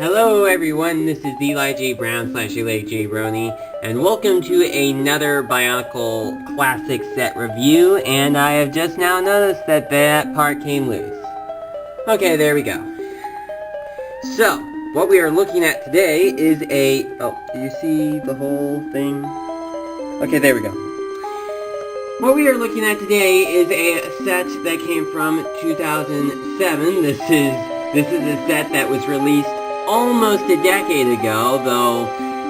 Hello everyone, this is Eli J. Brown / Eli J. Roney, and welcome to another Bionicle Classic Set review, and I have just now noticed that that part came loose. Okay, there we go. So, what we are looking at today is a... Oh, do you see the whole thing? Okay, there we go. What we are looking at today is a set that came from 2007. This is a set that was released almost a decade ago, though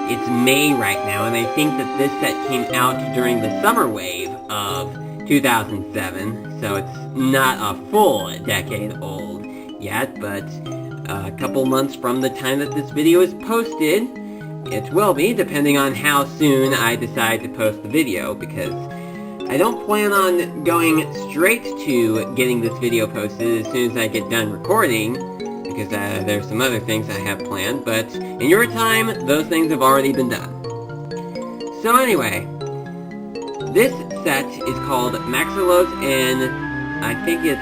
it's May right now, and I think that this set came out during the summer wave of 2007, so it's not a full decade old yet, but a couple months from the time that this video is posted, it will be, depending on how soon I decide to post the video, because I don't plan on going straight to getting this video posted as soon as I get done recording, because there's some other things I have planned, but in your time, those things have already been done. So anyway, this set is called Maxilos and I think it's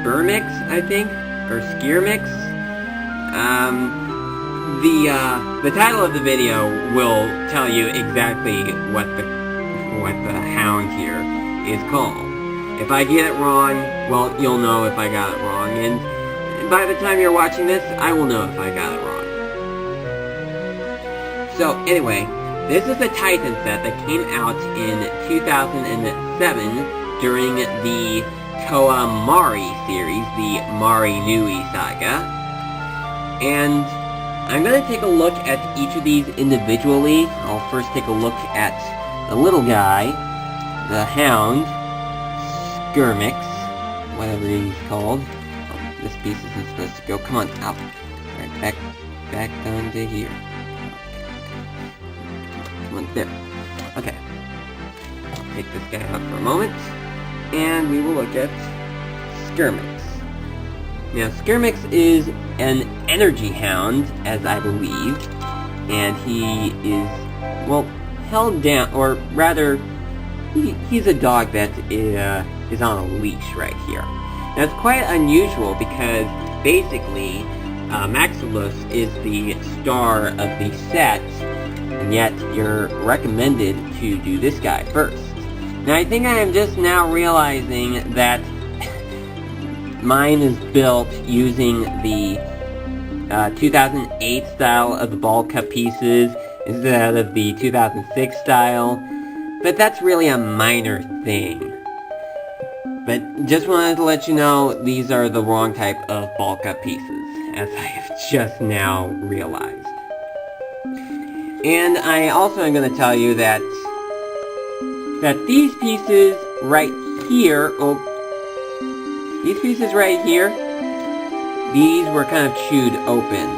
Spinax, or Spinax. The title of the video will tell you exactly what the hound here is called. If I get it wrong, well, you'll know if I got it wrong, and by the time you're watching this, I will know if I got it wrong. So, anyway, this is a Titan set that came out in 2007 during the Toa Mari series, the Mari Nui saga. And I'm going to take a look at each of these individually. I'll first take a look at the little guy, the hound, Spinax, whatever he's called. This piece isn't supposed to go. Come on, out. Alright, back down to here. Come on, there. Okay. I'll take this guy out for a moment, and we will look at Spinax. Now, Spinax is an energy hound, as I believe, and he is, well, held down, or rather, he's a dog that is on a leash right here. Now, it's quite unusual because, basically, Maxilos is the star of the set, and yet you're recommended to do this guy first. Now, I think I am just now realizing that mine is built using the 2008 style of the ball cut pieces instead of the 2006 style, but that's really a minor thing. But just wanted to let you know, these are the wrong type of ball cut pieces, as I have just now realized. And I also am going to tell you that these pieces right here, these were kind of chewed open.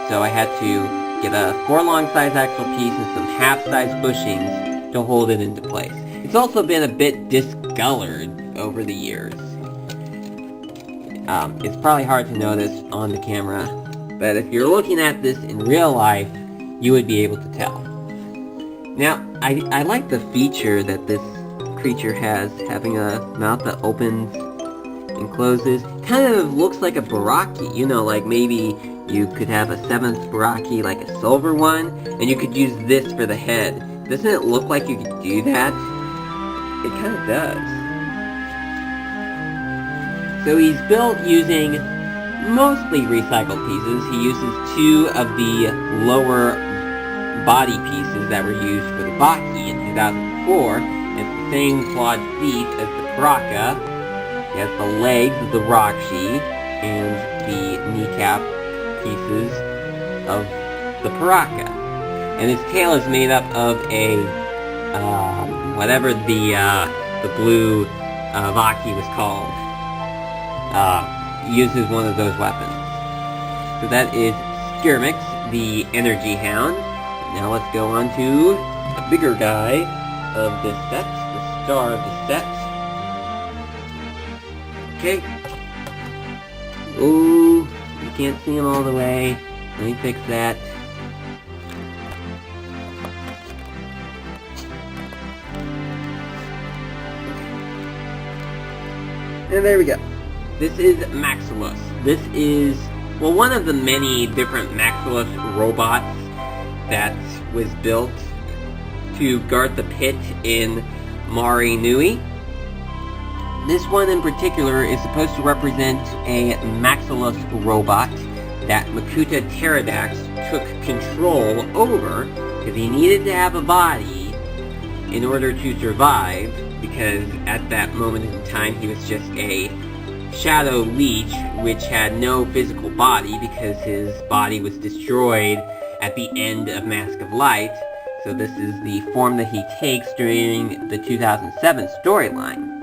So I had to get a 4-long size axle piece and some half-size bushings to hold it into place. It's also been a bit discolored over the years. It's probably hard to notice on the camera, but if you're looking at this in real life, you would be able to tell. Now, I like the feature that this creature has, having a mouth that opens and closes. Kind of looks like a Baraki, you know, like maybe you could have a 7th Baraki, like a silver one, and you could use this for the head. Doesn't it look like you could do that? It kind of does. So he's built using mostly recycled pieces. He uses 2 of the lower body pieces that were used for the Baki in 2004. It's the same clawed feet as the Paraka. He has the legs of the Rakshi and the kneecap pieces of the Paraka. And his tail is made up of a, whatever the blue Vaki was called. Uses one of those weapons. So that is Spinax, the energy hound. Now let's go on to the bigger guy of this set, the star of the set. Okay. Ooh, you can't see him all the way. Let me fix that. And there we go. This is Maxilos. This is Well, one of the many different Maxilos robots that was built to guard the pit in Mari Nui. This one in particular is supposed to represent a Maxilos robot that Makuta Pterodax took control over because he needed to have a body in order to survive, because at that moment in time he was just a shadow leech which had no physical body because his body was destroyed at the end of Mask of Light. So this is the form that he takes during the 2007 storyline.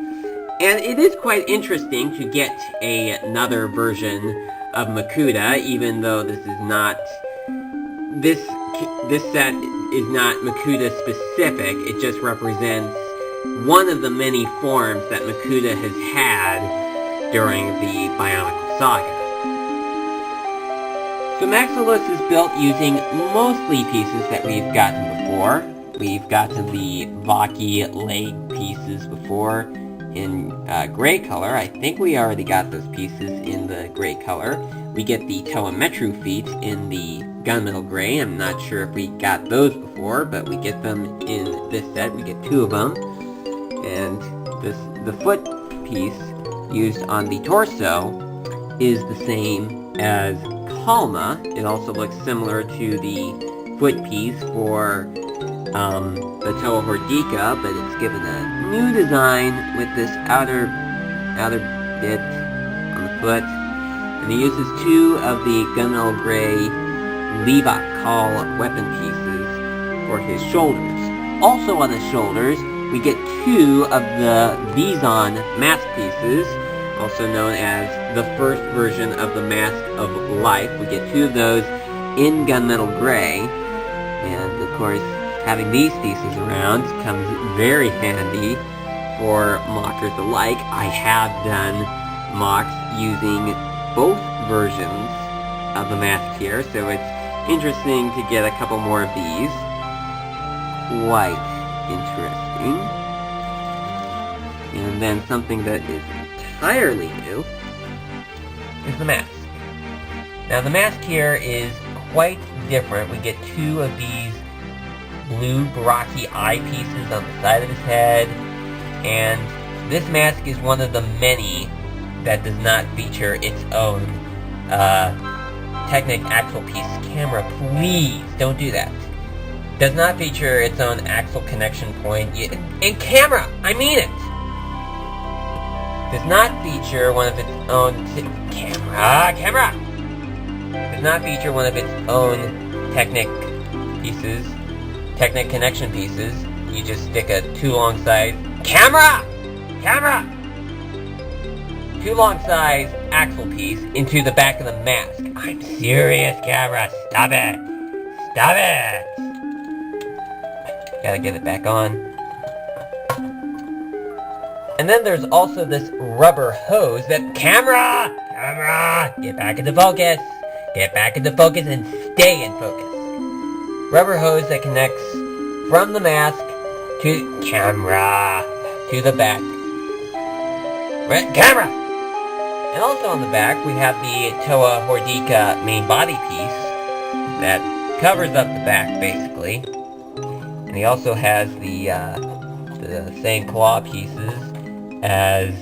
And it is quite interesting to get another version of Makuta, even though this is not... This set is not Makuta specific, it just represents one of the many forms that Makuta has had during the Bionicle saga. So Maxilos is built using mostly pieces that we've gotten before. We've gotten the Vaki leg pieces before in gray color. I think we already got those pieces in the gray color. We get the Toametru feet in the gunmetal gray. I'm not sure if we got those before, but we get them in this set. We get 2 of them. And the foot piece used on the torso is the same as Kalma. It also looks similar to the foot piece for the Toa Hordika, but it's given a new design with this outer bit on the foot. And he uses 2 of the gunmetal gray Levak Call weapon pieces for his shoulders. Also on his shoulders, we get 2 of the Vizon mask pieces, also known as the first version of the Mask of Life. We get 2 of those in gunmetal gray, and of course, having these pieces around comes very handy for mockers alike. I have done mocks using both versions of the mask here, so it's interesting to get a couple more of these. Quite interesting. And then something that is entirely new is the mask. Now the mask here is quite different. We get 2 of these blue Baraki eye pieces on the side of his head, and this mask is one of the many that does not feature its own Technic axle piece camera. Please don't do that. Does not feature its own axle connection point. And camera! I mean it! Does not feature one of its own... Camera! Does not feature one of its own Technic pieces. Technic connection pieces. You just stick a 2 long size... Camera! 2 long size axle piece into the back of the mask. I'm serious, camera. Stop it! Gotta get it back on. And then there's also this rubber hose that... Camera! Get back into focus! Get back into focus and stay in focus. Rubber hose that connects from the mask to... Camera! To the back. Camera! And also on the back, we have the Toa Hordika main body piece that covers up the back, basically. And he also has the same claw pieces as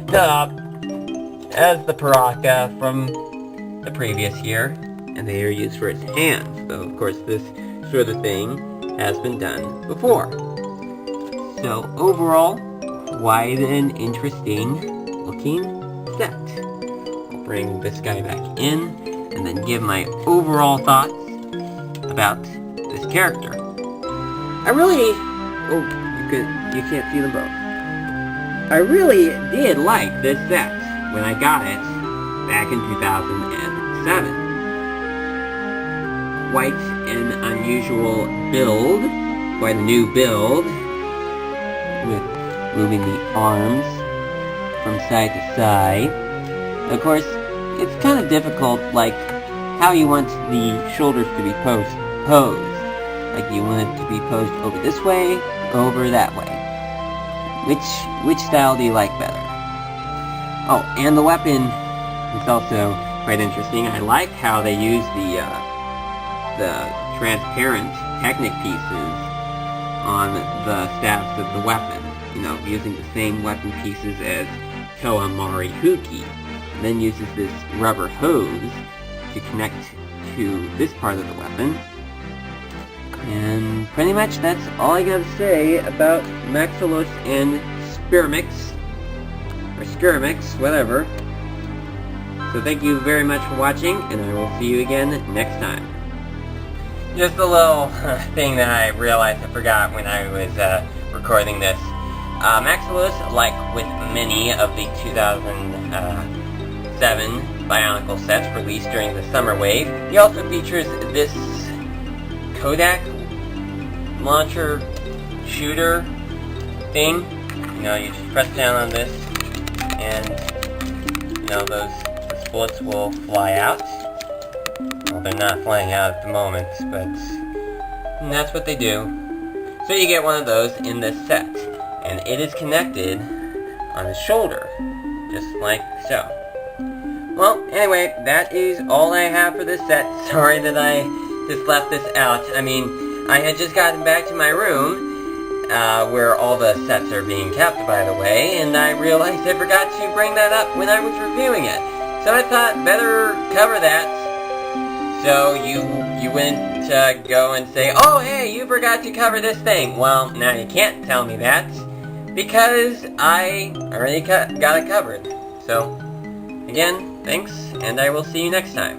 the Paraka from the previous year, and they are used for its hands. So, of course, this sort of thing has been done before. So, overall, quite an interesting looking set. I'll bring this guy back in, and then give my overall thoughts about this character. I really... Oh, you can't see them both. I really did like this set when I got it back in 2007. Quite an unusual build, quite a new build, with moving the arms from side to side. Of course, it's kind of difficult, like, how you want the shoulders to be posed. Like, you want it to be posed over this way, over that way. Which style do you like better? Oh, and the weapon is also quite interesting. I like how they use the transparent Technic pieces on the staffs of the weapon. You know, using the same weapon pieces as Koamari Huki. And then uses this rubber hose to connect to this part of the weapon. And pretty much that's all I gotta say about Maxilos and Spinax. Or Skirmix, whatever. So thank you very much for watching, and I will see you again next time. Just a little thing that I realized I forgot when I was recording this. Maxilos, like with many of the 2007 Bionicle sets released during the summer wave, he also features this Kodak launcher shooter thing. You know, you just press down on this, and you know, those bullets will fly out. Well, they're not flying out at the moment, but that's what they do. So you get one of those in this set, and it is connected on his shoulder, just like so. Well, anyway, that is all I have for this set. Sorry that I just left this out. I mean, I had just gotten back to my room, where all the sets are being kept, by the way, and I realized I forgot to bring that up when I was reviewing it. So I thought, better cover that. So you wouldn't go and say, oh hey, you forgot to cover this thing. Well, now you can't tell me that, because I already got it covered. So, again, thanks, and I will see you next time.